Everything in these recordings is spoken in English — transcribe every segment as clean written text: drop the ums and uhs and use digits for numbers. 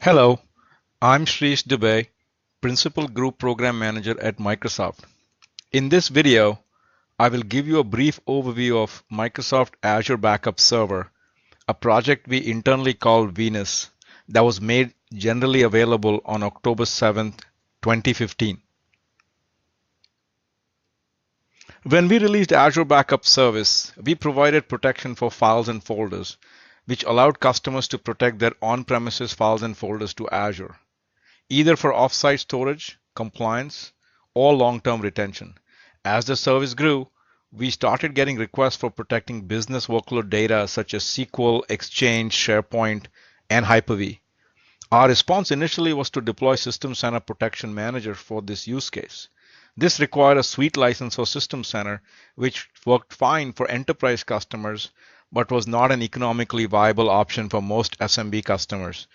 Hello, I'm Shrish Dubey, Principal Group Program Manager at Microsoft. In this video, I will give you a brief overview of Microsoft Azure Backup Server, a project we internally call Venus that was made generally available on October 7th, 2015. When we released Azure Backup Service, we provided protection for files and folders, which allowed customers to protect their on-premises files and folders to Azure, either for offsite storage, compliance, or long-term retention. As the service grew, we started getting requests for protecting business workload data such as SQL, Exchange, SharePoint, and Hyper-V. Our response initially was to deploy System Center Protection Manager for this use case. This required a suite license for System Center, which worked fine for enterprise customers, but was not an economically viable option for most SMB customers.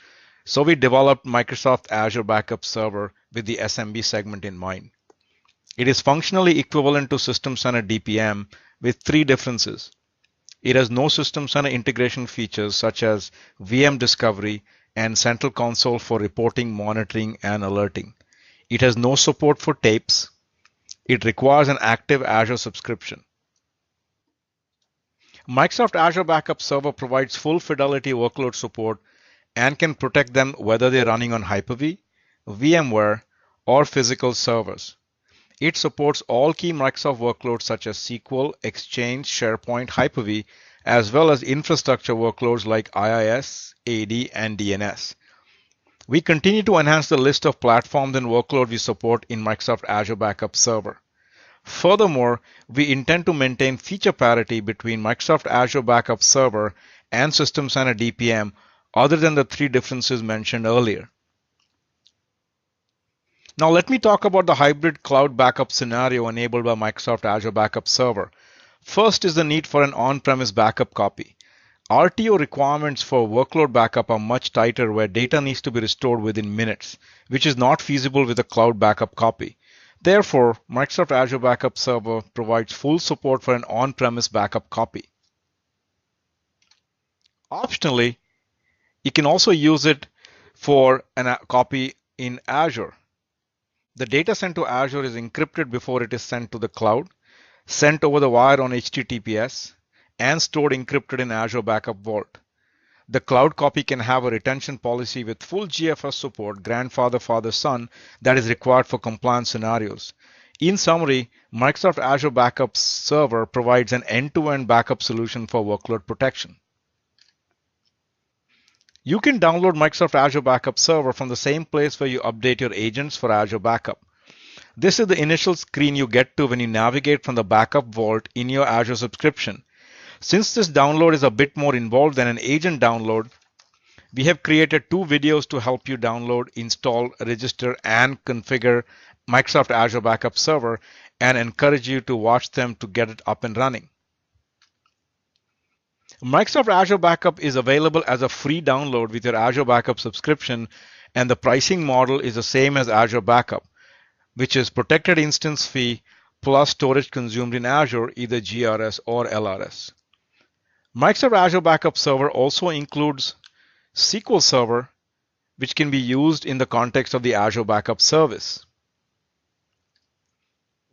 So we developed Microsoft Azure Backup Server with the SMB segment in mind. It is functionally equivalent to System Center DPM with three differences. It has no System Center integration features such as VM discovery and Central Console for reporting, monitoring, and alerting. It has no support for tapes. It requires an active Azure subscription. Microsoft Azure Backup Server provides full fidelity workload support and can protect them whether they're running on Hyper-V, VMware, or physical servers. It supports all key Microsoft workloads such as SQL, Exchange, SharePoint, Hyper-V, as well as infrastructure workloads like IIS, AD, and DNS. We continue to enhance the list of platforms and workloads we support in Microsoft Azure Backup Server. Furthermore, we intend to maintain feature parity between Microsoft Azure Backup Server and System Center DPM other than the three differences mentioned earlier. Now let me talk about the hybrid cloud backup scenario enabled by Microsoft Azure Backup Server. First is the need for an on-premise backup copy. RTO requirements for workload backup are much tighter where data needs to be restored within minutes, which is not feasible with a cloud backup copy. Therefore, Microsoft Azure Backup Server provides full support for an on-premise backup copy. Optionally, you can also use it for a copy in Azure. The data sent to Azure is encrypted before it is sent to the cloud, sent over the wire on HTTPS, and stored encrypted in Azure Backup Vault. The cloud copy can have a retention policy with full GFS support, grandfather, father, son, that is required for compliance scenarios. In summary, Microsoft Azure Backup Server provides an end-to-end backup solution for workload protection. You can download Microsoft Azure Backup Server from the same place where you update your agents for Azure Backup. This is the initial screen you get to when you navigate from the Backup Vault in your Azure subscription. Since this download is a bit more involved than an agent download, we have created two videos to help you download, install, register, and configure Microsoft Azure Backup Server and encourage you to watch them to get it up and running. Microsoft Azure Backup is available as a free download with your Azure Backup subscription, and the pricing model is the same as Azure Backup, which is protected instance fee plus storage consumed in Azure, either GRS or LRS. Microsoft Azure Backup Server also includes SQL Server, which can be used in the context of the Azure Backup Service.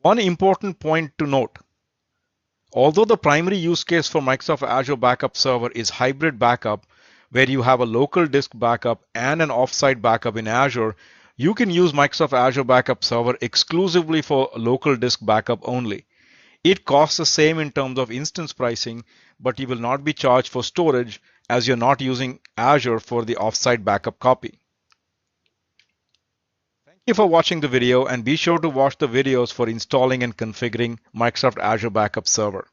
One important point to note: although the primary use case for Microsoft Azure Backup Server is hybrid backup, where you have a local disk backup and an offsite backup in Azure, you can use Microsoft Azure Backup Server exclusively for local disk backup only. It costs the same in terms of instance pricing, but you will not be charged for storage as you're not using Azure for the offsite backup copy. Thank you for watching the video, and be sure to watch the videos for installing and configuring Microsoft Azure Backup Server.